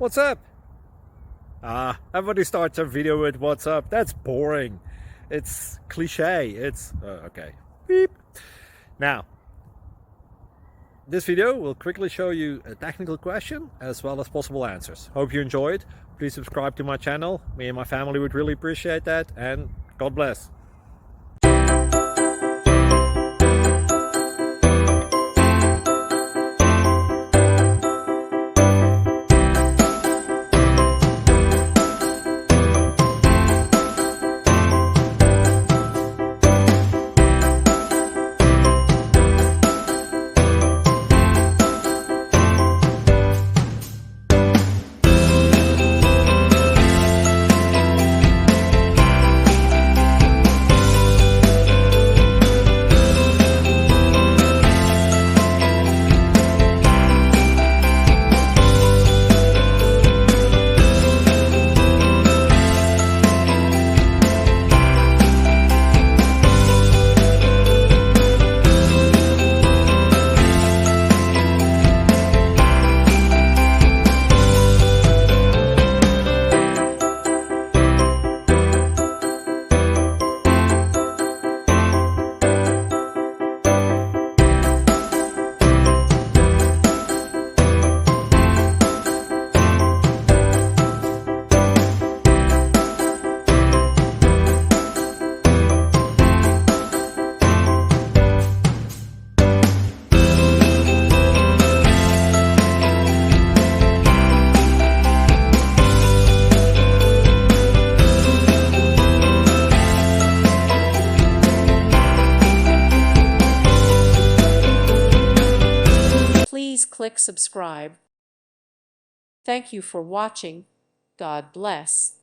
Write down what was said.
What's up? Everybody starts a video with what's up. That's boring. It's cliche. It's okay. Beep. Now, this video will quickly show you a technical question as well as possible answers. Hope you enjoyed. Please subscribe to my channel. Me and my family would really appreciate that, and God bless. Please click subscribe. Thank you for watching. God bless.